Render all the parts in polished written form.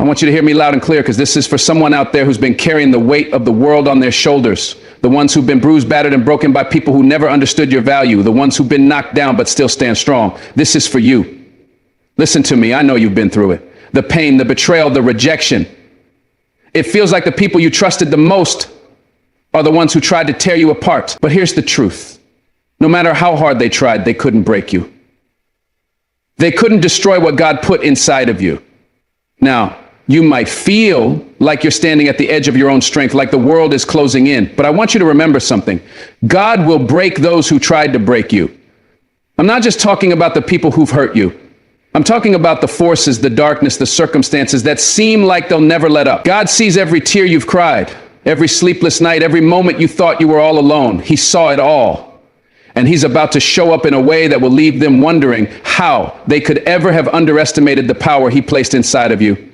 I want you to hear me loud and clear, because this is for someone out there who's been carrying the weight of the world on their shoulders. The ones who've been bruised, battered, and broken by people who never understood your value. The ones who've been knocked down but still stand strong. This is for you. Listen to me. I know you've been through it. The pain, the betrayal, the rejection. It feels like the people you trusted the most are the ones who tried to tear you apart. But here's the truth. No matter how hard they tried, they couldn't break you. They couldn't destroy what God put inside of you. Now, you might feel like you're standing at the edge of your own strength, like the world is closing in. But I want you to remember something. God will break those who tried to break you. I'm not just talking about the people who've hurt you. I'm talking about the forces, the darkness, the circumstances that seem like they'll never let up. God sees every tear you've cried, every sleepless night, every moment you thought you were all alone. He saw it all. And he's about to show up in a way that will leave them wondering how they could ever have underestimated the power he placed inside of you.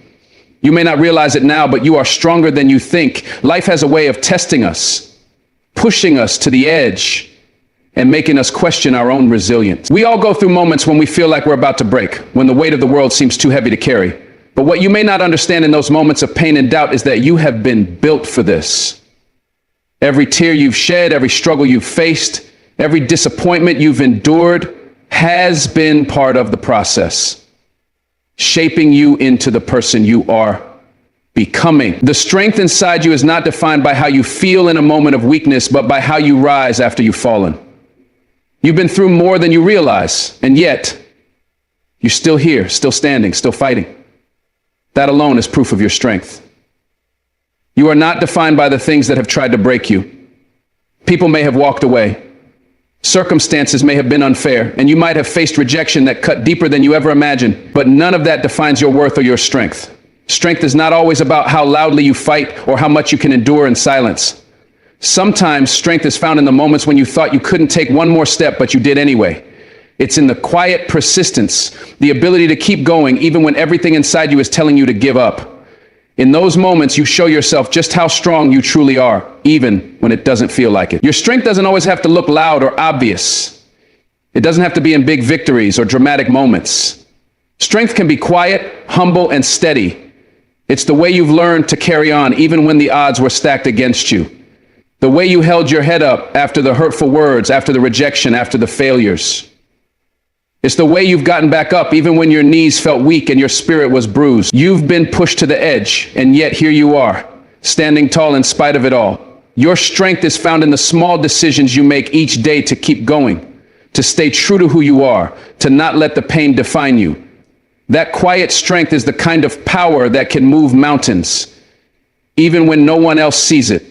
You may not realize it now, but you are stronger than you think. Life has a way of testing us, pushing us to the edge, and making us question our own resilience. We all go through moments when we feel like we're about to break, when the weight of the world seems too heavy to carry. But what you may not understand in those moments of pain and doubt is that you have been built for this. Every tear you've shed, every struggle you've faced, every disappointment you've endured has been part of the process, shaping you into the person you are becoming. The strength inside you is not defined by how you feel in a moment of weakness, but by how you rise after you've fallen. You've been through more than you realize, and yet you're still here, still standing, still fighting. That alone is proof of your strength. You are not defined by the things that have tried to break you. People may have walked away. Circumstances may have been unfair, and you might have faced rejection that cut deeper than you ever imagined, but none of that defines your worth or your strength. Strength is not always about how loudly you fight or how much you can endure in silence. Sometimes strength is found in the moments when you thought you couldn't take one more step, but you did anyway. It's in the quiet persistence, the ability to keep going even when everything inside you is telling you to give up. In those moments, you show yourself just how strong you truly are, even when it doesn't feel like it. Your strength doesn't always have to look loud or obvious. It doesn't have to be in big victories or dramatic moments. Strength can be quiet, humble, and steady. It's the way you've learned to carry on, even when the odds were stacked against you. The way you held your head up after the hurtful words, after the rejection, after the failures. It's the way you've gotten back up even when your knees felt weak and your spirit was bruised. You've been pushed to the edge, and yet here you are, standing tall in spite of it all. Your strength is found in the small decisions you make each day to keep going, to stay true to who you are, to not let the pain define you. That quiet strength is the kind of power that can move mountains, even when no one else sees it.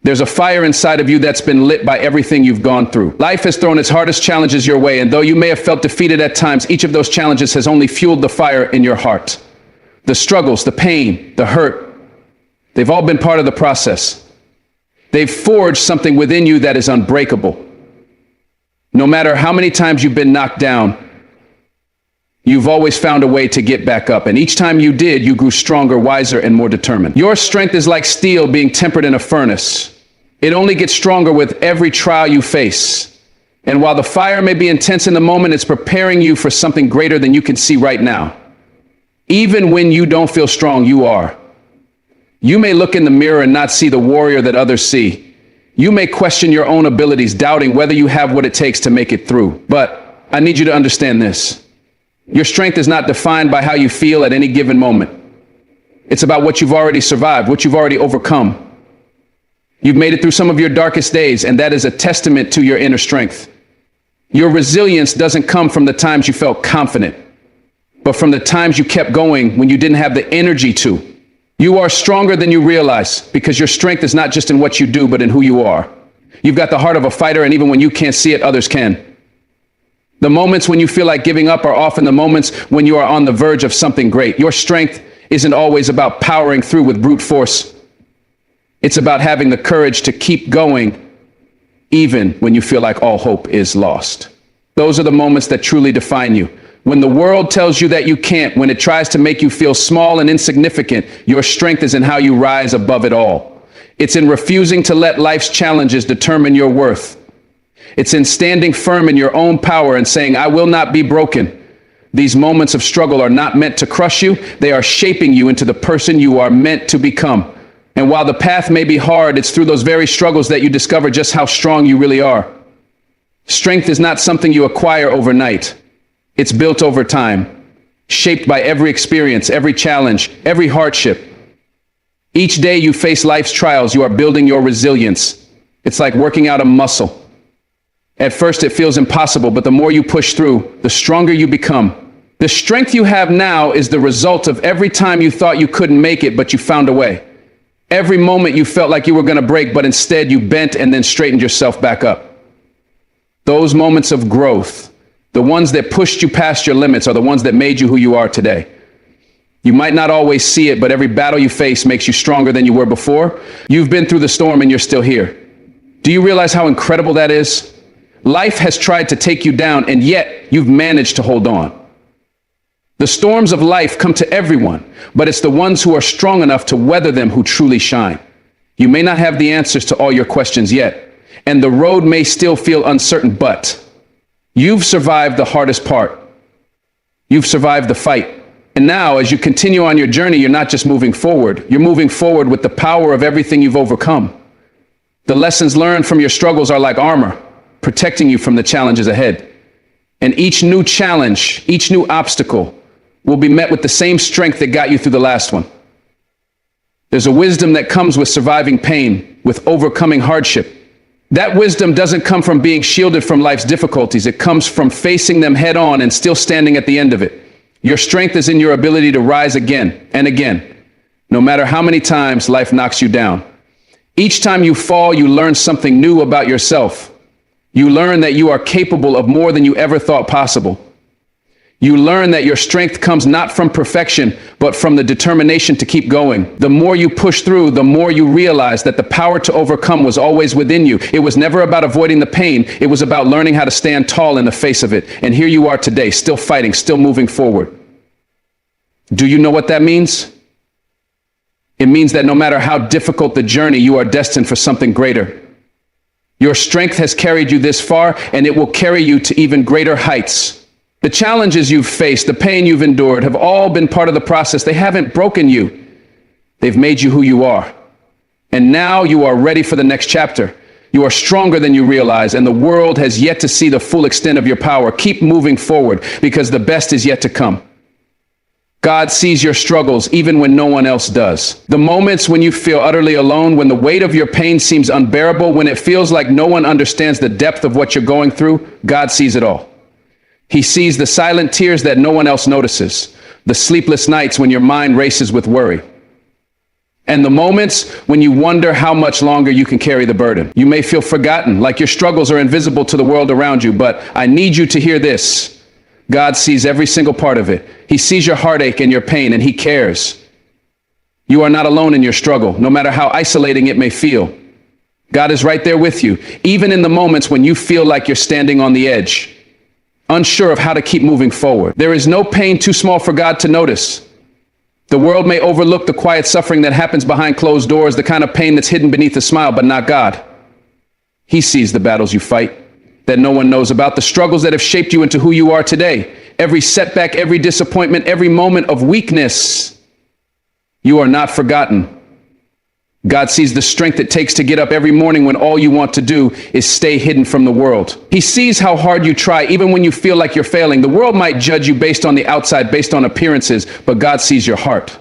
There's a fire inside of you that's been lit by everything you've gone through. Life has thrown its hardest challenges your way, and though you may have felt defeated at times, each of those challenges has only fueled the fire in your heart. The struggles, the pain, the hurt, they've all been part of the process. They've forged something within you that is unbreakable. No matter how many times you've been knocked down, you've always found a way to get back up. And each time you did, you grew stronger, wiser, and more determined. Your strength is like steel being tempered in a furnace. It only gets stronger with every trial you face. And while the fire may be intense in the moment, it's preparing you for something greater than you can see right now. Even when you don't feel strong, you are. You may look in the mirror and not see the warrior that others see. You may question your own abilities, doubting whether you have what it takes to make it through. But I need you to understand this. Your strength is not defined by how you feel at any given moment. It's about what you've already survived, what you've already overcome. You've made it through some of your darkest days, and that is a testament to your inner strength. Your resilience doesn't come from the times you felt confident, but from the times you kept going when you didn't have the energy to. You are stronger than you realize, because your strength is not just in what you do, but in who you are. You've got the heart of a fighter, and even when you can't see it, others can. The moments when you feel like giving up are often the moments when you are on the verge of something great. Your strength isn't always about powering through with brute force. It's about having the courage to keep going, even when you feel like all hope is lost. Those are the moments that truly define you. When the world tells you that you can't, when it tries to make you feel small and insignificant, your strength is in how you rise above it all. It's in refusing to let life's challenges determine your worth. It's in standing firm in your own power and saying, I will not be broken. These moments of struggle are not meant to crush you. They are shaping you into the person you are meant to become. And while the path may be hard, it's through those very struggles that you discover just how strong you really are. Strength is not something you acquire overnight. It's built over time, shaped by every experience, every challenge, every hardship. Each day you face life's trials, you are building your resilience. It's like working out a muscle. At first it feels impossible, but the more you push through, the stronger you become. The strength you have now is the result of every time you thought you couldn't make it, but you found a way. Every moment you felt like you were going to break, but instead you bent and then straightened yourself back up. Those moments of growth, the ones that pushed you past your limits, are the ones that made you who you are today. You might not always see it, but every battle you face makes you stronger than you were before. You've been through the storm and you're still here. Do you realize how incredible that is? Life has tried to take you down, and yet you've managed to hold on. The storms of life come to everyone, but it's the ones who are strong enough to weather them who truly shine. You may not have the answers to all your questions yet, and the road may still feel uncertain, but you've survived the hardest part. You've survived the fight. And now, as you continue on your journey, you're not just moving forward. You're moving forward with the power of everything you've overcome. The lessons learned from your struggles are like armor, protecting you from the challenges ahead. And each new challenge, each new obstacle will be met with the same strength that got you through the last one. There's a wisdom that comes with surviving pain, with overcoming hardship. That wisdom doesn't come from being shielded from life's difficulties. It comes from facing them head on and still standing at the end of it. Your strength is in your ability to rise again and again, no matter how many times life knocks you down. Each time you fall, you learn something new about yourself. You learn that you are capable of more than you ever thought possible. You learn that your strength comes not from perfection, but from the determination to keep going. The more you push through, the more you realize that the power to overcome was always within you. It was never about avoiding the pain. It was about learning how to stand tall in the face of it. And here you are today, still fighting, still moving forward. Do you know what that means? It means that no matter how difficult the journey, you are destined for something greater. Your strength has carried you this far, and it will carry you to even greater heights. The challenges you've faced, the pain you've endured, have all been part of the process. They haven't broken you. They've made you who you are. And now you are ready for the next chapter. You are stronger than you realize, and the world has yet to see the full extent of your power. Keep moving forward, because the best is yet to come. God sees your struggles even when no one else does. The moments when you feel utterly alone, when the weight of your pain seems unbearable, when it feels like no one understands the depth of what you're going through, God sees it all. He sees the silent tears that no one else notices, the sleepless nights when your mind races with worry, and the moments when you wonder how much longer you can carry the burden. You may feel forgotten, like your struggles are invisible to the world around you, but I need you to hear this. God sees every single part of it. He sees your heartache and your pain, and He cares. You are not alone in your struggle, no matter how isolating it may feel. God is right there with you, even in the moments when you feel like you're standing on the edge, unsure of how to keep moving forward. There is no pain too small for God to notice. The world may overlook the quiet suffering that happens behind closed doors, the kind of pain that's hidden beneath a smile, but not God. He sees the battles you fight that no one knows about, the struggles that have shaped you into who you are today. Every setback, every disappointment, every moment of weakness. You are not forgotten. God sees the strength it takes to get up every morning when all you want to do is stay hidden from the world. He sees how hard you try, even when you feel like you're failing. The world might judge you based on the outside, based on appearances, but God sees your heart.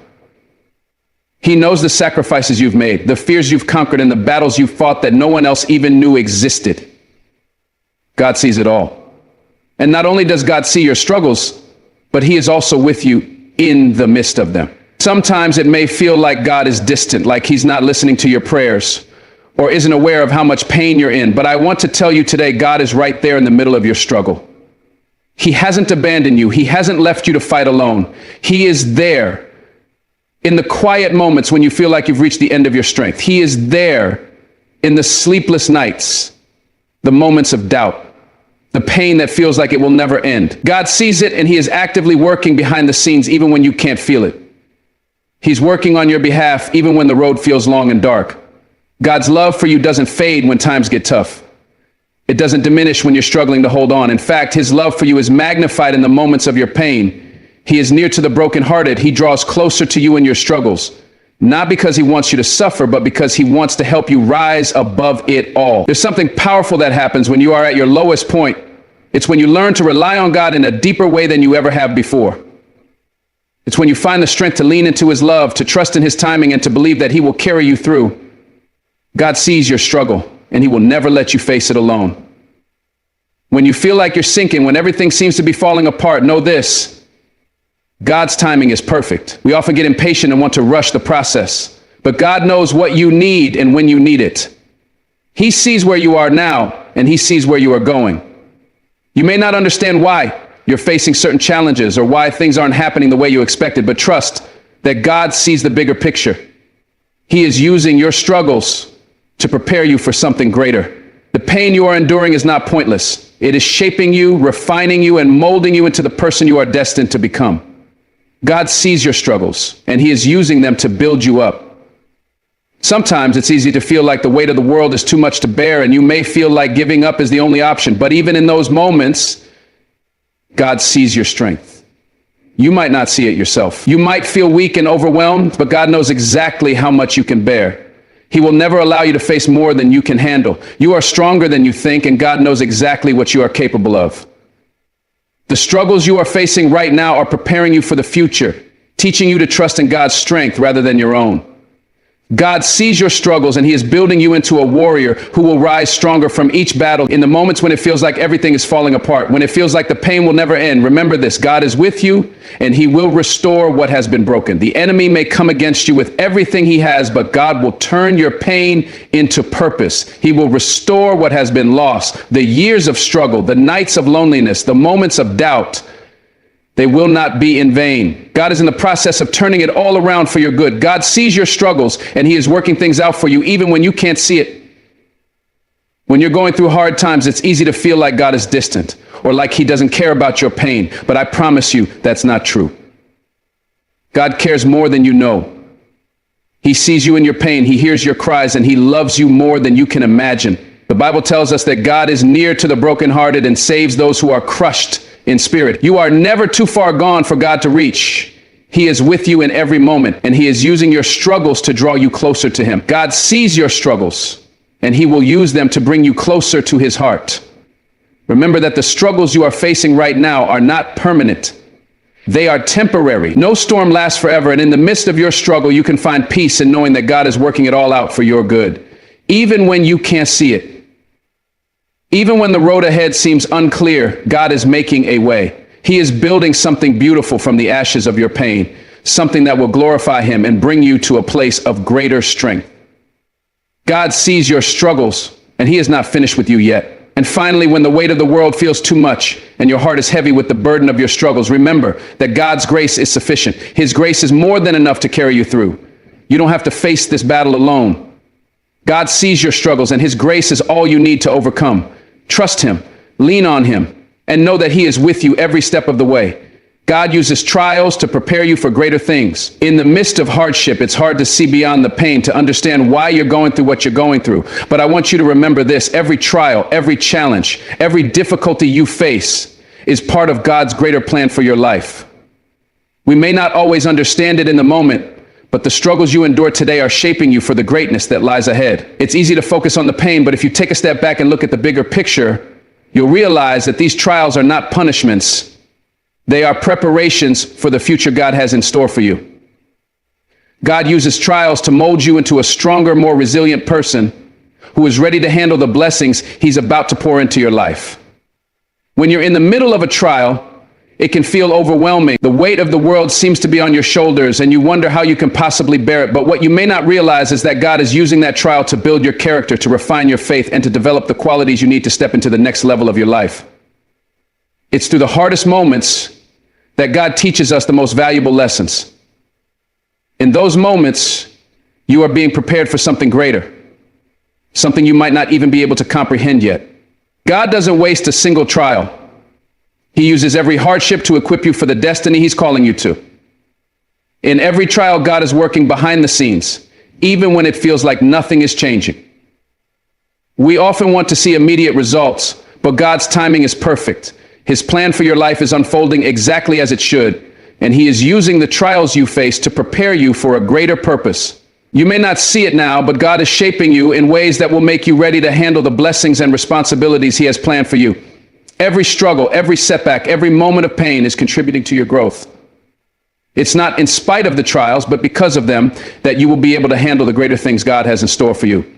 He knows the sacrifices you've made, the fears you've conquered, and the battles you've fought that no one else even knew existed. God sees it all. And not only does God see your struggles, but He is also with you in the midst of them. Sometimes it may feel like God is distant, like He's not listening to your prayers or isn't aware of how much pain you're in. But I want to tell you today, God is right there in the middle of your struggle. He hasn't abandoned you. He hasn't left you to fight alone. He is there in the quiet moments when you feel like you've reached the end of your strength. He is there in the sleepless nights, the moments of doubt, the pain that feels like it will never end. God sees it, and He is actively working behind the scenes even when you can't feel it. He's working on your behalf even when the road feels long and dark. God's love for you doesn't fade when times get tough. It doesn't diminish when you're struggling to hold on. In fact, his love for you is magnified in the moments of your pain. He is near to the brokenhearted. He draws closer to you in your struggles, not because he wants you to suffer, but because he wants to help you rise above it all. There's something powerful that happens when you are at your lowest point. It's when you learn to rely on God in a deeper way than you ever have before. It's when you find the strength to lean into his love, to trust in his timing, and to believe that he will carry you through. God sees your struggle, and he will never let you face it alone. When you feel like you're sinking, when everything seems to be falling apart, know this: God's timing is perfect. We often get impatient and want to rush the process, but God knows what you need and when you need it. He sees where you are now, and he sees where you are going. You may not understand why you're facing certain challenges or why things aren't happening the way you expected, but trust that God sees the bigger picture. He is using your struggles to prepare you for something greater. The pain you are enduring is not pointless. It is shaping you, refining you, and molding you into the person you are destined to become. God sees your struggles, and he is using them to build you up. Sometimes it's easy to feel like the weight of the world is too much to bear, and you may feel like giving up is the only option. But even in those moments, God sees your strength. You might not see it yourself. You might feel weak and overwhelmed, but God knows exactly how much you can bear. He will never allow you to face more than you can handle. You are stronger than you think, and God knows exactly what you are capable of. The struggles you are facing right now are preparing you for the future, teaching you to trust in God's strength rather than your own. God sees your struggles, and he is building you into a warrior who will rise stronger from each battle. In the moments when it feels like everything is falling apart, when it feels like the pain will never end, remember this: God is with you, and he will restore what has been broken. The enemy may come against you with everything he has, but God will turn your pain into purpose. He will restore what has been lost. The years of struggle, the nights of loneliness, the moments of doubt, they will not be in vain. God is in the process of turning it all around for your good. God sees your struggles, and he is working things out for you even when you can't see it. When you're going through hard times, it's easy to feel like God is distant or like he doesn't care about your pain. But I promise you, that's not true. God cares more than you know. He sees you in your pain. He hears your cries, and he loves you more than you can imagine. The Bible tells us that God is near to the brokenhearted and saves those who are crushed in spirit. You are never too far gone for God to reach. He is with you in every moment, and he is using your struggles to draw you closer to him. God sees your struggles, and he will use them to bring you closer to his heart. Remember that the struggles you are facing right now are not permanent. They are temporary. No storm lasts forever, and in the midst of your struggle, you can find peace in knowing that God is working it all out for your good, even when you can't see it. Even when the road ahead seems unclear, God is making a way. He is building something beautiful from the ashes of your pain, something that will glorify him and bring you to a place of greater strength. God sees your struggles, and he is not finished with you yet. And finally, when the weight of the world feels too much and your heart is heavy with the burden of your struggles, remember that God's grace is sufficient. His grace is more than enough to carry you through. You don't have to face this battle alone. God sees your struggles, and his grace is all you need to overcome. Trust him, lean on him, and know that he is with you every step of the way. God uses trials to prepare you for greater things. In the midst of hardship, it's hard to see beyond the pain, to understand why you're going through what you're going through. But I want you to remember this: every trial, every challenge, every difficulty you face is part of God's greater plan for your life. We may not always understand it in the moment, but the struggles you endure today are shaping you for the greatness that lies ahead. It's easy to focus on the pain, but if you take a step back and look at the bigger picture, you'll realize that these trials are not punishments. They are preparations for the future God has in store for you. God uses trials to mold you into a stronger, more resilient person who is ready to handle the blessings he's about to pour into your life. When you're in the middle of a trial, it can feel overwhelming. The weight of the world seems to be on your shoulders, and you wonder how you can possibly bear it. But what you may not realize is that God is using that trial to build your character, to refine your faith, and to develop the qualities you need to step into the next level of your life. It's through the hardest moments that God teaches us the most valuable lessons. In those moments, you are being prepared for something greater, something you might not even be able to comprehend yet. God doesn't waste a single trial. He uses every hardship to equip you for the destiny he's calling you to. In every trial, God is working behind the scenes, even when it feels like nothing is changing. We often want to see immediate results, but God's timing is perfect. His plan for your life is unfolding exactly as it should, and He is using the trials you face to prepare you for a greater purpose. You may not see it now, but God is shaping you in ways that will make you ready to handle the blessings and responsibilities He has planned for you. Every struggle, every setback, every moment of pain is contributing to your growth. It's not in spite of the trials, but because of them, that you will be able to handle the greater things God has in store for you.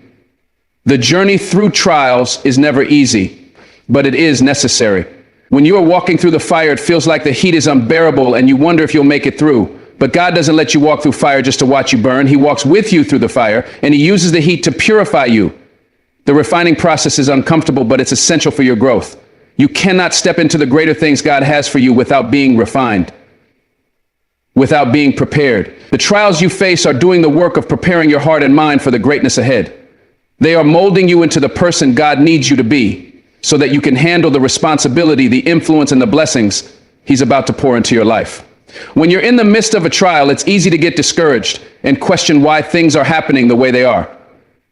The journey through trials is never easy, but it is necessary. When you are walking through the fire, it feels like the heat is unbearable and you wonder if you'll make it through. But God doesn't let you walk through fire just to watch you burn. He walks with you through the fire, and He uses the heat to purify you. The refining process is uncomfortable, but it's essential for your growth. You cannot step into the greater things God has for you without being refined, without being prepared. The trials you face are doing the work of preparing your heart and mind for the greatness ahead. They are molding you into the person God needs you to be, so that you can handle the responsibility, the influence, and the blessings He's about to pour into your life. When you're in the midst of a trial, it's easy to get discouraged and question why things are happening the way they are.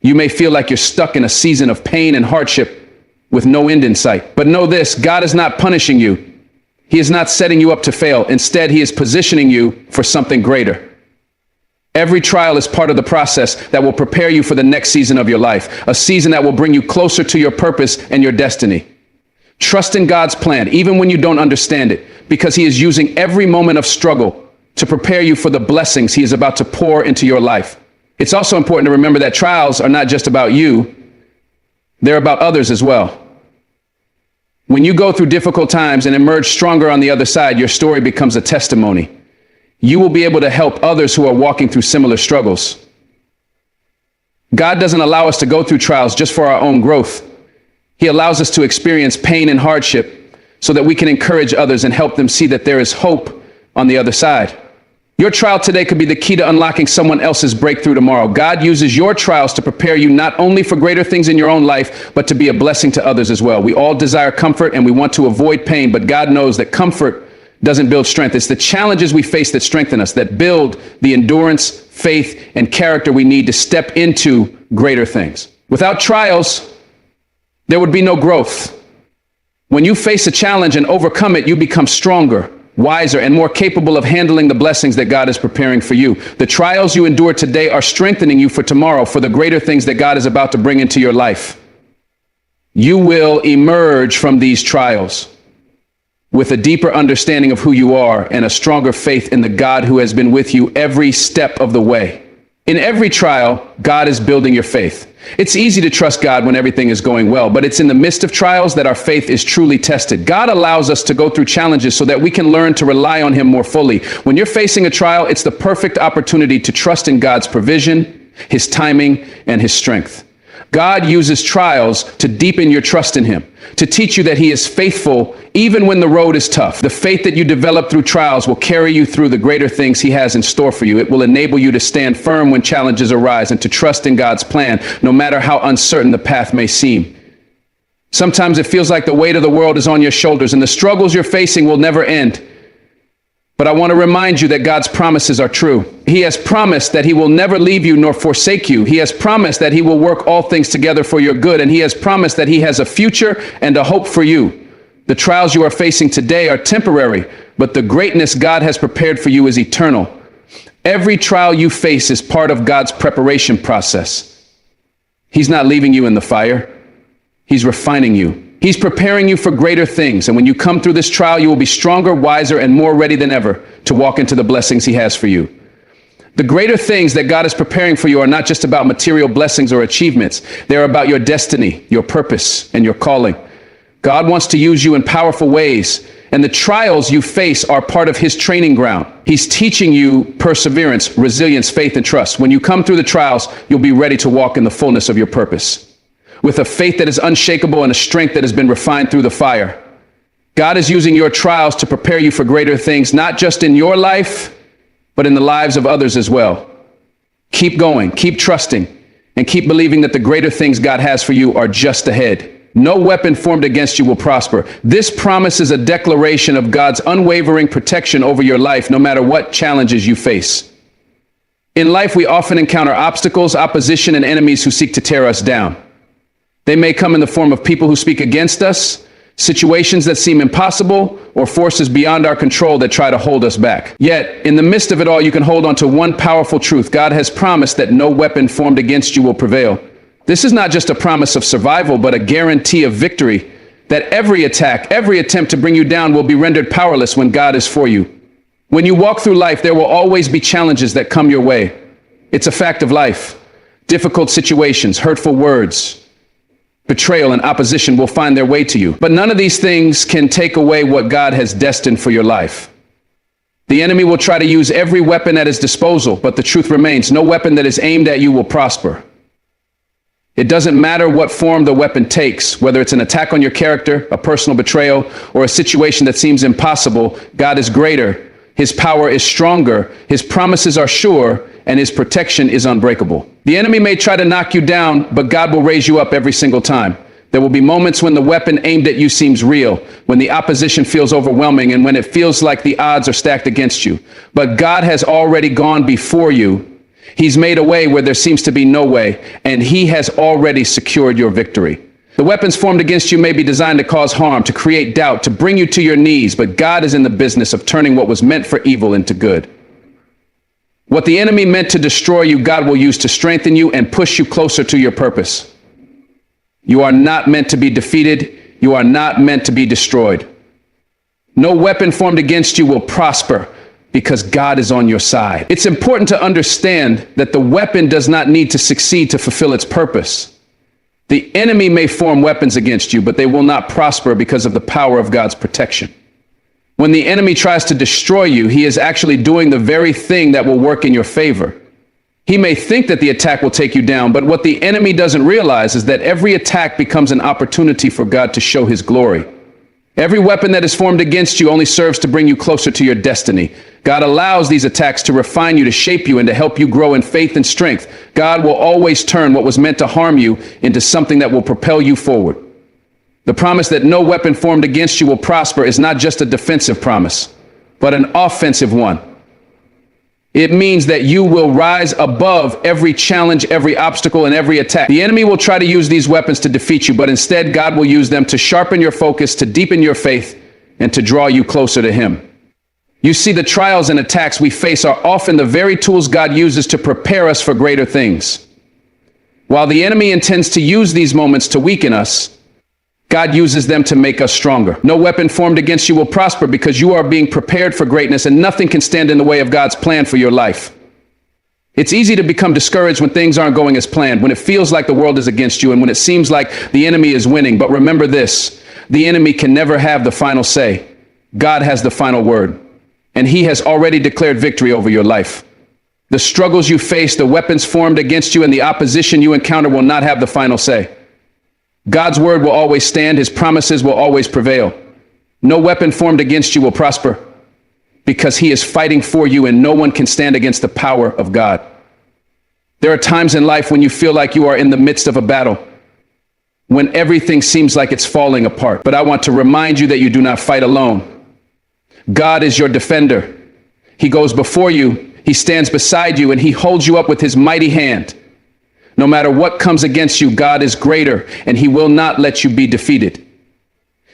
You may feel like you're stuck in a season of pain and hardship with no end in sight. But know this, God is not punishing you. He is not setting you up to fail. Instead, He is positioning you for something greater. Every trial is part of the process that will prepare you for the next season of your life, a season that will bring you closer to your purpose and your destiny. Trust in God's plan, even when you don't understand it, because He is using every moment of struggle to prepare you for the blessings He is about to pour into your life. It's also important to remember that trials are not just about you, they're about others as well. When you go through difficult times and emerge stronger on the other side, your story becomes a testimony. You will be able to help others who are walking through similar struggles. God doesn't allow us to go through trials just for our own growth. He allows us to experience pain and hardship so that we can encourage others and help them see that there is hope on the other side. Your trial today could be the key to unlocking someone else's breakthrough tomorrow. God uses your trials to prepare you not only for greater things in your own life, but to be a blessing to others as well. We all desire comfort and we want to avoid pain, but God knows that comfort doesn't build strength. It's the challenges we face that strengthen us, that build the endurance, faith, and character we need to step into greater things. Without trials, there would be no growth. When you face a challenge and overcome it, you become stronger, wiser, and more capable of handling the blessings that God is preparing for you. The trials you endure today are strengthening you for tomorrow, for the greater things that God is about to bring into your life. You will emerge from these trials with a deeper understanding of who you are and a stronger faith in the God who has been with you every step of the way. In every trial, God is building your faith. It's easy to trust God when everything is going well, but it's in the midst of trials that our faith is truly tested. God allows us to go through challenges so that we can learn to rely on Him more fully. When you're facing a trial, it's the perfect opportunity to trust in God's provision, His timing, and His strength. God uses trials to deepen your trust in Him, to teach you that He is faithful even when the road is tough. The faith that you develop through trials will carry you through the greater things He has in store for you. It will enable you to stand firm when challenges arise and to trust in God's plan, no matter how uncertain the path may seem. Sometimes it feels like the weight of the world is on your shoulders and the struggles you're facing will never end. But I want to remind you that God's promises are true. He has promised that He will never leave you nor forsake you. He has promised that He will work all things together for your good. And He has promised that He has a future and a hope for you. The trials you are facing today are temporary, but the greatness God has prepared for you is eternal. Every trial you face is part of God's preparation process. He's not leaving you in the fire. He's refining you. He's preparing you for greater things. And when you come through this trial, you will be stronger, wiser, and more ready than ever to walk into the blessings He has for you. The greater things that God is preparing for you are not just about material blessings or achievements. They're about your destiny, your purpose, and your calling. God wants to use you in powerful ways, and the trials you face are part of His training ground. He's teaching you perseverance, resilience, faith, and trust. When you come through the trials, you'll be ready to walk in the fullness of your purpose, with a faith that is unshakable and a strength that has been refined through the fire. God is using your trials to prepare you for greater things, not just in your life, but in the lives of others as well. Keep going, keep trusting, and keep believing that the greater things God has for you are just ahead. No weapon formed against you will prosper. This promise is a declaration of God's unwavering protection over your life, no matter what challenges you face. In life, we often encounter obstacles, opposition, and enemies who seek to tear us down. They may come in the form of people who speak against us, situations that seem impossible, or forces beyond our control that try to hold us back. Yet, in the midst of it all, you can hold on to one powerful truth. God has promised that no weapon formed against you will prevail. This is not just a promise of survival, but a guarantee of victory, that every attack, every attempt to bring you down will be rendered powerless when God is for you. When you walk through life, there will always be challenges that come your way. It's a fact of life. Difficult situations, hurtful words, betrayal, and opposition will find their way to you. But none of these things can take away what God has destined for your life. The enemy will try to use every weapon at his disposal, but the truth remains, no weapon that is aimed at you will prosper. It doesn't matter what form the weapon takes, whether it's an attack on your character, a personal betrayal, or a situation that seems impossible. God is greater, his power is stronger, his promises are sure, and his protection is unbreakable. The enemy may try to knock you down, but God will raise you up every single time. There will be moments when the weapon aimed at you seems real, when the opposition feels overwhelming, and when it feels like the odds are stacked against you. But God has already gone before you. He's made a way where there seems to be no way, and he has already secured your victory. The weapons formed against you may be designed to cause harm, to create doubt, to bring you to your knees, but God is in the business of turning what was meant for evil into good. What the enemy meant to destroy you, God will use to strengthen you and push you closer to your purpose. You are not meant to be defeated. You are not meant to be destroyed. No weapon formed against you will prosper, because God is on your side. It's important to understand that the weapon does not need to succeed to fulfill its purpose. The enemy may form weapons against you, but they will not prosper because of the power of God's protection. When the enemy tries to destroy you, he is actually doing the very thing that will work in your favor. He may think that the attack will take you down, but what the enemy doesn't realize is that every attack becomes an opportunity for God to show his glory. Every weapon that is formed against you only serves to bring you closer to your destiny. God allows these attacks to refine you, to shape you, and to help you grow in faith and strength. God will always turn what was meant to harm you into something that will propel you forward. The promise that no weapon formed against you will prosper is not just a defensive promise, but an offensive one. It means that you will rise above every challenge, every obstacle, and every attack. The enemy will try to use these weapons to defeat you, but instead God will use them to sharpen your focus, to deepen your faith, and to draw you closer to him. You see, the trials and attacks we face are often the very tools God uses to prepare us for greater things. While the enemy intends to use these moments to weaken us, God uses them to make us stronger. No weapon formed against you will prosper because you are being prepared for greatness, and nothing can stand in the way of God's plan for your life. It's easy to become discouraged when things aren't going as planned, when it feels like the world is against you, and when it seems like the enemy is winning. But remember this, the enemy can never have the final say. God has the final word, and he has already declared victory over your life. The struggles you face, the weapons formed against you, and the opposition you encounter will not have the final say. God's word will always stand. His promises will always prevail. No weapon formed against you will prosper because he is fighting for you, and no one can stand against the power of God. There are times in life when you feel like you are in the midst of a battle, when everything seems like it's falling apart. But I want to remind you that you do not fight alone. God is your defender. He goes before you. He stands beside you, and he holds you up with his mighty hand. No matter what comes against you, God is greater, and he will not let you be defeated.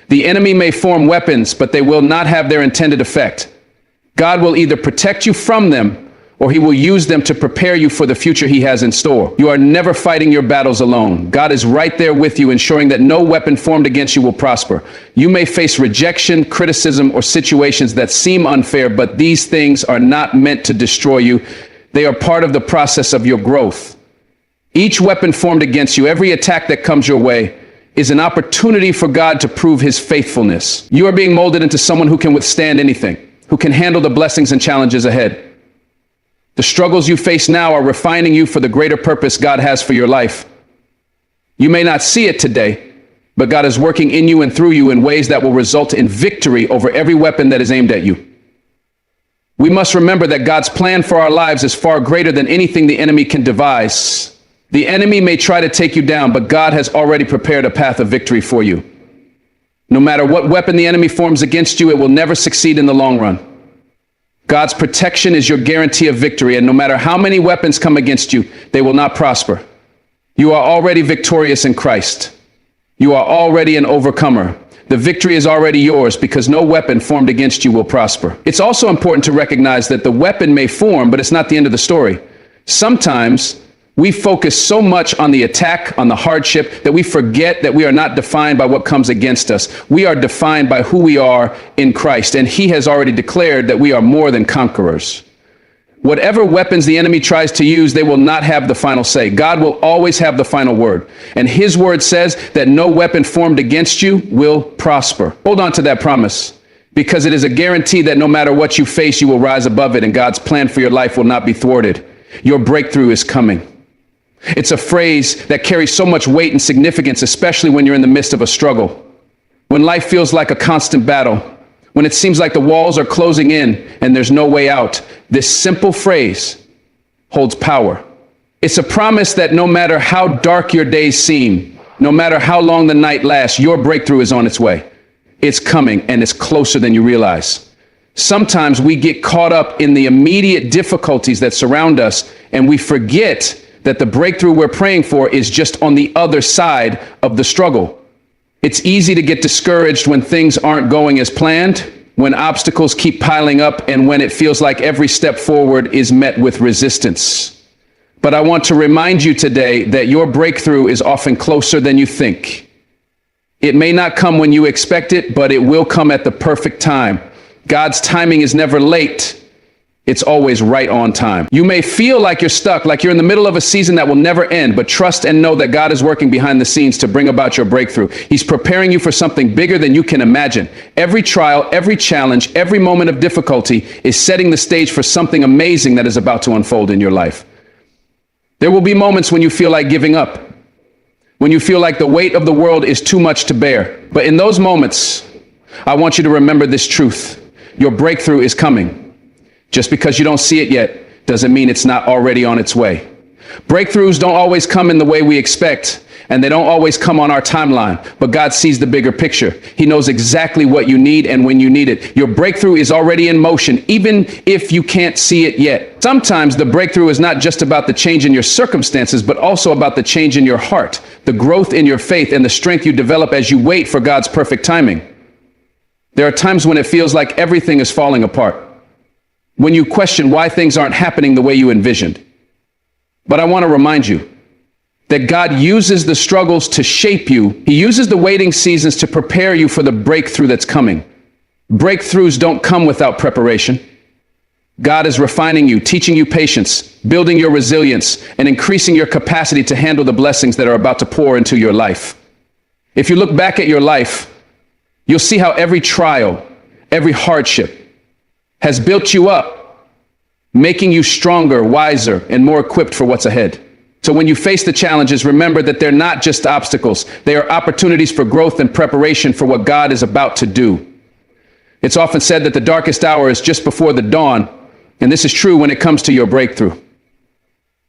The enemy may form weapons, but they will not have their intended effect. God will either protect you from them, or he will use them to prepare you for the future he has in store. You are never fighting your battles alone. God is right there with you, ensuring that no weapon formed against you will prosper. You may face rejection, criticism, or situations that seem unfair, but these things are not meant to destroy you. They are part of the process of your growth. Each weapon formed against you, every attack that comes your way, is an opportunity for God to prove his faithfulness. You are being molded into someone who can withstand anything, who can handle the blessings and challenges ahead. The struggles you face now are refining you for the greater purpose God has for your life. You may not see it today, but God is working in you and through you in ways that will result in victory over every weapon that is aimed at you. We must remember that God's plan for our lives is far greater than anything the enemy can devise. The enemy may try to take you down, but God has already prepared a path of victory for you. No matter what weapon the enemy forms against you, it will never succeed in the long run. God's protection is your guarantee of victory, and no matter how many weapons come against you, they will not prosper. You are already victorious in Christ. You are already an overcomer. The victory is already yours because no weapon formed against you will prosper. It's also important to recognize that the weapon may form, but it's not the end of the story. Sometimes we focus so much on the attack, on the hardship, that we forget that we are not defined by what comes against us. We are defined by who we are in Christ, and He has already declared that we are more than conquerors. Whatever weapons the enemy tries to use, they will not have the final say. God will always have the final word. And His word says that no weapon formed against you will prosper. Hold on to that promise, because it is a guarantee that no matter what you face, you will rise above it, and God's plan for your life will not be thwarted. Your breakthrough is coming. It's a phrase that carries so much weight and significance, especially when you're in the midst of a struggle. When life feels like a constant battle, when it seems like the walls are closing in and there's no way out, this simple phrase holds power. It's a promise that no matter how dark your days seem, no matter how long the night lasts, your breakthrough is on its way. It's coming, and it's closer than you realize. Sometimes we get caught up in the immediate difficulties that surround us, and we forget that the breakthrough we're praying for is just on the other side of the struggle. It's easy to get discouraged when things aren't going as planned, when obstacles keep piling up, and when it feels like every step forward is met with resistance. But I want to remind you today that your breakthrough is often closer than you think. It may not come when you expect it, but it will come at the perfect time. God's timing is never late. It's always right on time. You may feel like you're stuck, like you're in the middle of a season that will never end, but trust and know that God is working behind the scenes to bring about your breakthrough. He's preparing you for something bigger than you can imagine. Every trial, every challenge, every moment of difficulty is setting the stage for something amazing that is about to unfold in your life. There will be moments when you feel like giving up, when you feel like the weight of the world is too much to bear. But in those moments, I want you to remember this truth. Your breakthrough is coming. Just because you don't see it yet doesn't mean it's not already on its way. Breakthroughs don't always come in the way we expect, and they don't always come on our timeline, but God sees the bigger picture. He knows exactly what you need and when you need it. Your breakthrough is already in motion, even if you can't see it yet. Sometimes the breakthrough is not just about the change in your circumstances, but also about the change in your heart, the growth in your faith, and the strength you develop as you wait for God's perfect timing. There are times when it feels like everything is falling apart, when you question why things aren't happening the way you envisioned. But I want to remind you that God uses the struggles to shape you. He uses the waiting seasons to prepare you for the breakthrough that's coming. Breakthroughs don't come without preparation. God is refining you, teaching you patience, building your resilience, and increasing your capacity to handle the blessings that are about to pour into your life. If you look back at your life, you'll see how every trial, every hardship, has built you up, making you stronger, wiser, and more equipped for what's ahead. So when you face the challenges, remember that they're not just obstacles. They are opportunities for growth and preparation for what God is about to do. It's often said that the darkest hour is just before the dawn, and this is true when it comes to your breakthrough.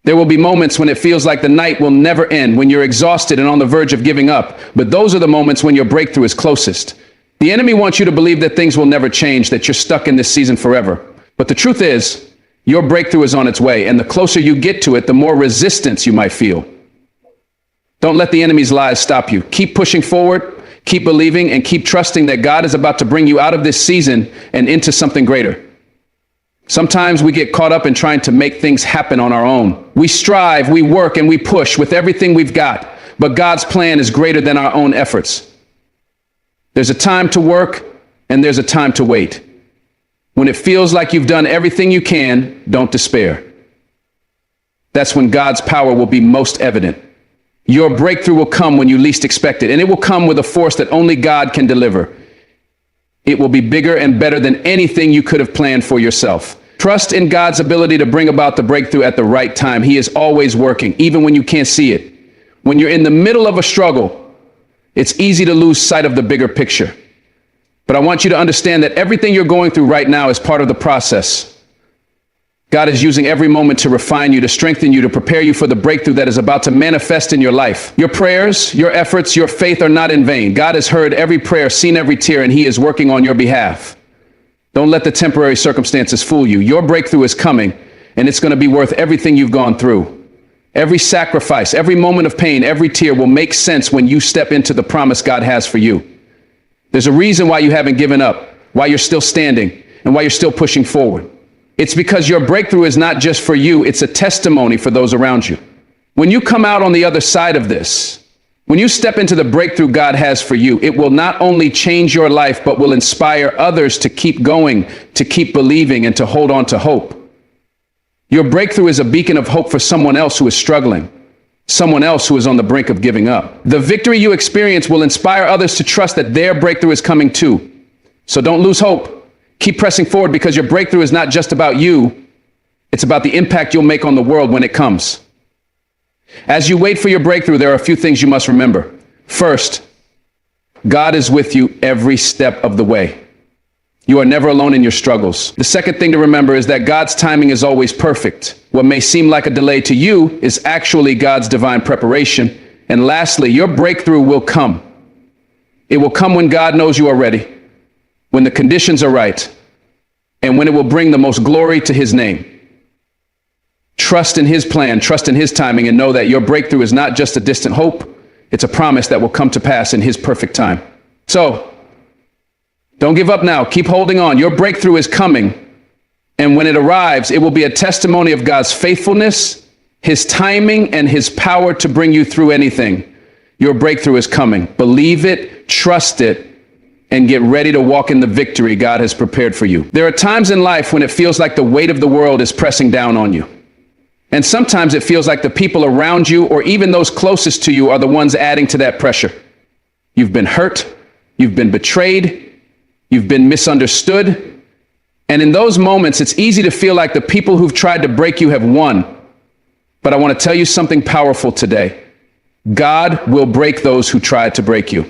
There will be moments when it feels like the night will never end, when you're exhausted and on the verge of giving up, but those are the moments when your breakthrough is closest. The enemy wants you to believe that things will never change, that you're stuck in this season forever. But the truth is, your breakthrough is on its way, and the closer you get to it, the more resistance you might feel. Don't let the enemy's lies stop you. Keep pushing forward, keep believing, and keep trusting that God is about to bring you out of this season and into something greater. Sometimes we get caught up in trying to make things happen on our own. We strive, we work, and we push with everything we've got, but God's plan is greater than our own efforts. There's a time to work, and there's a time to wait. When it feels like you've done everything you can, don't despair. That's when God's power will be most evident. Your breakthrough will come when you least expect it, and it will come with a force that only God can deliver. It will be bigger and better than anything you could have planned for yourself. Trust in God's ability to bring about the breakthrough at the right time. He is always working, even when you can't see it. When you're in the middle of a struggle, it's easy to lose sight of the bigger picture. But I want you to understand that everything you're going through right now is part of the process. God is using every moment to refine you, to strengthen you, to prepare you for the breakthrough that is about to manifest in your life. Your prayers, your efforts, your faith are not in vain. God has heard every prayer, seen every tear, and He is working on your behalf. Don't let the temporary circumstances fool you. Your breakthrough is coming, and it's going to be worth everything you've gone through. Every sacrifice, every moment of pain, every tear will make sense when you step into the promise God has for you. There's a reason why you haven't given up, why you're still standing, and why you're still pushing forward. It's because your breakthrough is not just for you, it's a testimony for those around you. When you come out on the other side of this, when you step into the breakthrough God has for you, it will not only change your life, but will inspire others to keep going, to keep believing, and to hold on to hope. Your breakthrough is a beacon of hope for someone else who is struggling, someone else who is on the brink of giving up. The victory you experience will inspire others to trust that their breakthrough is coming too. So don't lose hope. Keep pressing forward, because your breakthrough is not just about you. It's about the impact you'll make on the world when it comes. As you wait for your breakthrough, there are a few things you must remember. First, God is with you every step of the way. You are never alone in your struggles. The second thing to remember is that God's timing is always perfect. What may seem like a delay to you is actually God's divine preparation. And lastly, your breakthrough will come. It will come when God knows you are ready, when the conditions are right, and when it will bring the most glory to his name. Trust in his plan, trust in his timing, and know that your breakthrough is not just a distant hope. It's a promise that will come to pass in his perfect time. So, don't give up now. Keep holding on. Your breakthrough is coming. And when it arrives, it will be a testimony of God's faithfulness, his timing, and his power to bring you through anything. Your breakthrough is coming. Believe it, trust it, and get ready to walk in the victory God has prepared for you. There are times in life when it feels like the weight of the world is pressing down on you. And sometimes it feels like the people around you, or even those closest to you, are the ones adding to that pressure. You've been hurt. You've been betrayed. You've been misunderstood. And in those moments, it's easy to feel like the people who've tried to break you have won. But I want to tell you something powerful today. God will break those who tried to break you.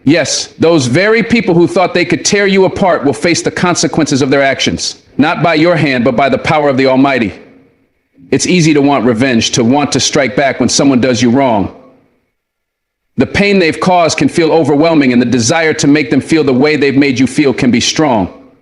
Yes, those very people who thought they could tear you apart will face the consequences of their actions, not by your hand, but by the power of the Almighty. It's easy to want revenge, to want to strike back when someone does you wrong. The pain they've caused can feel overwhelming, and the desire to make them feel the way they've made you feel can be strong.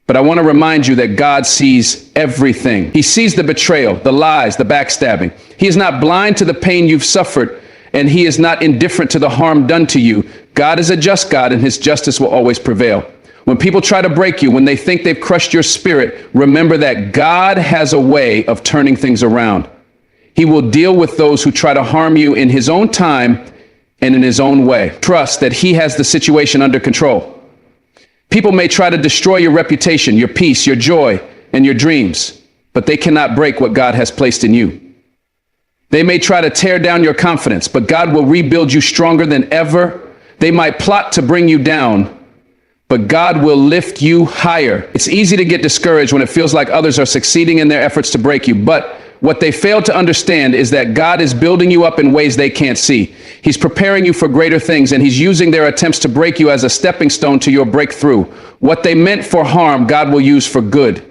But I want to remind you that God sees everything. He sees the betrayal, the lies, the backstabbing. He is not blind to the pain you've suffered, and he is not indifferent to the harm done to you. God is a just God, and his justice will always prevail. When people try to break you, when they think they've crushed your spirit, remember that God has a way of turning things around. He will deal with those who try to harm you in his own time and in his own way. Trust that he has the situation under control. People may try to destroy your reputation, your peace, your joy, and your dreams, but they cannot break what God has placed in you. They may try to tear down your confidence, but God will rebuild you stronger than ever. They might plot to bring you down, but God will lift you higher. It's easy to get discouraged when it feels like others are succeeding in their efforts to break you, but what they fail to understand is that God is building you up in ways they can't see. He's preparing you for greater things, and he's using their attempts to break you as a stepping stone to your breakthrough. What they meant for harm, God will use for good.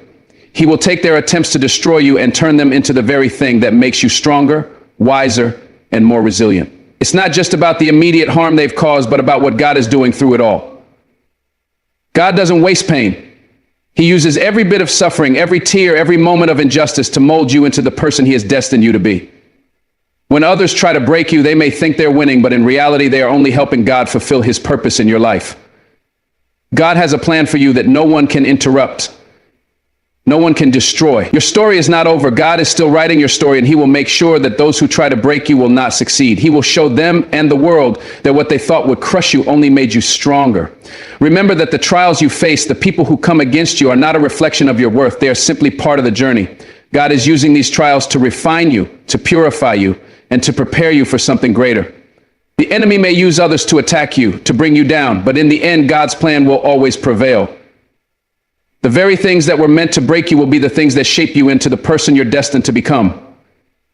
He will take their attempts to destroy you and turn them into the very thing that makes you stronger, wiser, and more resilient. It's not just about the immediate harm they've caused, but about what God is doing through it all. God doesn't waste pain. He uses every bit of suffering, every tear, every moment of injustice to mold you into the person he has destined you to be. When others try to break you, they may think they're winning, but in reality, they are only helping God fulfill his purpose in your life. God has a plan for you that no one can interrupt. No one can destroy. Your story is not over. God is still writing your story, and he will make sure that those who try to break you will not succeed. He will show them and the world that what they thought would crush you only made you stronger. Remember that the trials you face, the people who come against you, are not a reflection of your worth. They are simply part of the journey. God is using these trials to refine you, to purify you, and to prepare you for something greater. The enemy may use others to attack you, to bring you down, but in the end, God's plan will always prevail. The very things that were meant to break you will be the things that shape you into the person you're destined to become.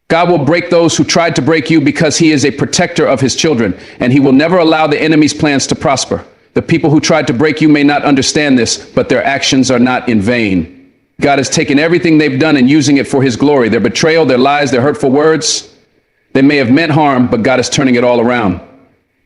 God will break those who tried to break you because he is a protector of his children, and he will never allow the enemy's plans to prosper. The people who tried to break you may not understand this, but their actions are not in vain. God has taken everything they've done and using it for his glory. Their betrayal, their lies, their hurtful words, they may have meant harm, but God is turning it all around.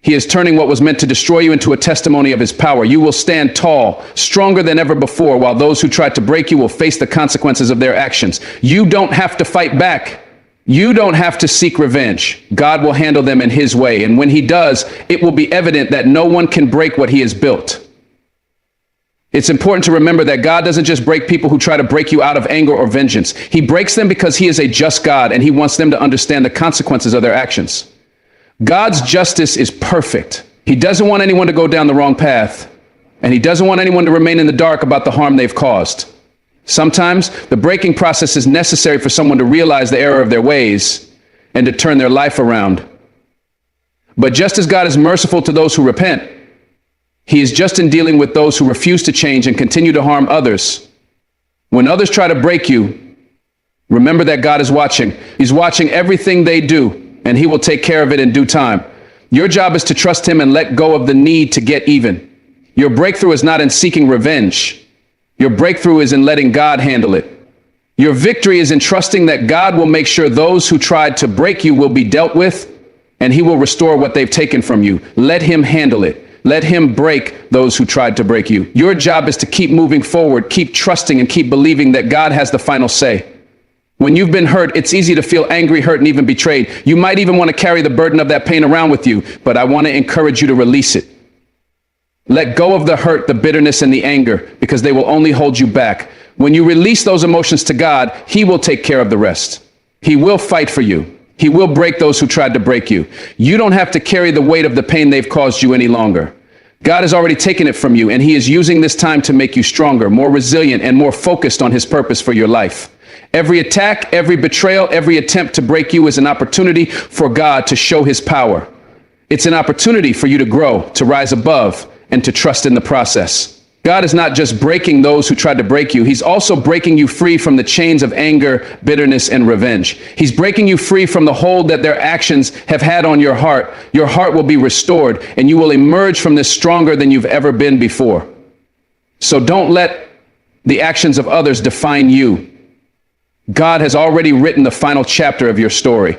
He is turning what was meant to destroy you into a testimony of his power. You will stand tall, stronger than ever before, while those who tried to break you will face the consequences of their actions. You don't have to fight back. You don't have to seek revenge. God will handle them in his way. And when he does, it will be evident that no one can break what he has built. It's important to remember that God doesn't just break people who try to break you out of anger or vengeance. He breaks them because he is a just God, and he wants them to understand the consequences of their actions. God's justice is perfect. He doesn't want anyone to go down the wrong path, and he doesn't want anyone to remain in the dark about the harm they've caused. Sometimes the breaking process is necessary for someone to realize the error of their ways and to turn their life around. But just as God is merciful to those who repent, he is just in dealing with those who refuse to change and continue to harm others. When others try to break you, remember that God is watching. He's watching everything they do, and he will take care of it in due time. Your job is to trust him and let go of the need to get even. Your breakthrough is not in seeking revenge. Your breakthrough is in letting God handle it. Your victory is in trusting that God will make sure those who tried to break you will be dealt with, and he will restore what they've taken from you. Let him handle it. Let him break those who tried to break you. Your job is to keep moving forward, keep trusting, and keep believing that God has the final say. When you've been hurt, it's easy to feel angry, hurt, and even betrayed. You might even want to carry the burden of that pain around with you, but I want to encourage you to release it. Let go of the hurt, the bitterness, and the anger, because they will only hold you back. When you release those emotions to God, he will take care of the rest. He will fight for you. He will break those who tried to break you. You don't have to carry the weight of the pain they've caused you any longer. God has already taken it from you, and he is using this time to make you stronger, more resilient, and more focused on his purpose for your life. Every attack, every betrayal, every attempt to break you is an opportunity for God to show his power. It's an opportunity for you to grow, to rise above, and to trust in the process. God is not just breaking those who tried to break you. He's also breaking you free from the chains of anger, bitterness, and revenge. He's breaking you free from the hold that their actions have had on your heart. Your heart will be restored, and you will emerge from this stronger than you've ever been before. So don't let the actions of others define you. God has already written the final chapter of your story,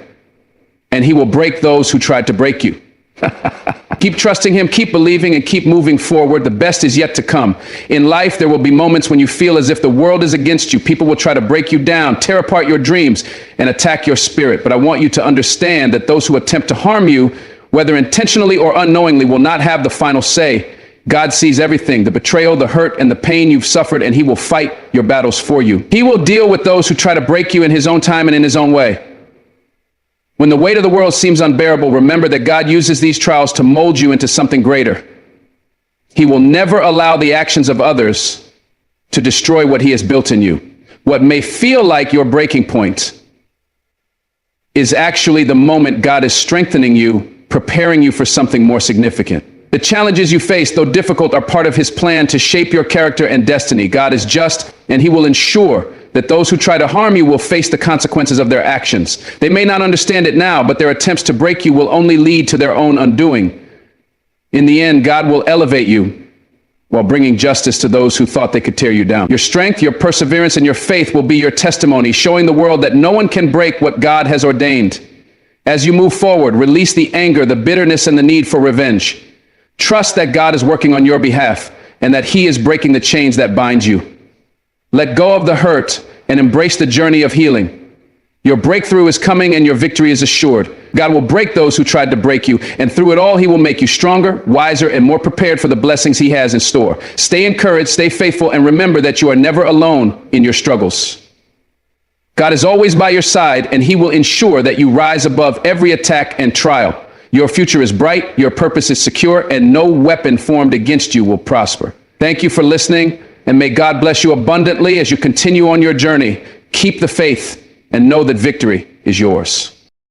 and he will break those who tried to break you. Keep trusting him, keep believing, and keep moving forward. The best is yet to come. In life, there will be moments when you feel as if the world is against you. People will try to break you down, tear apart your dreams, and attack your spirit. But I want you to understand that those who attempt to harm you, whether intentionally or unknowingly, will not have the final say. God sees everything, the betrayal, the hurt, and the pain you've suffered, and he will fight your battles for you. He will deal with those who try to break you in his own time and in his own way. When the weight of the world seems unbearable, remember that God uses these trials to mold you into something greater. He will never allow the actions of others to destroy what he has built in you. What may feel like your breaking point is actually the moment God is strengthening you, preparing you for something more significant. The challenges you face, though difficult, are part of his plan to shape your character and destiny. God is just, and he will ensure that those who try to harm you will face the consequences of their actions. They may not understand it now, but their attempts to break you will only lead to their own undoing. In the end, God will elevate you while bringing justice to those who thought they could tear you down. Your strength, your perseverance, and your faith will be your testimony, showing the world that no one can break what God has ordained. As you move forward, release the anger, the bitterness, and the need for revenge. Trust that God is working on your behalf and that he is breaking the chains that bind you. Let go of the hurt and embrace the journey of healing. Your breakthrough is coming and your victory is assured. God will break those who tried to break you, and through it all, he will make you stronger, wiser, and more prepared for the blessings he has in store. Stay encouraged, stay faithful, and remember that you are never alone in your struggles. God is always by your side, and he will ensure that you rise above every attack and trial. Your future is bright, your purpose is secure, and no weapon formed against you will prosper. Thank you for listening. And may God bless you abundantly as you continue on your journey. Keep the faith and know that victory is yours.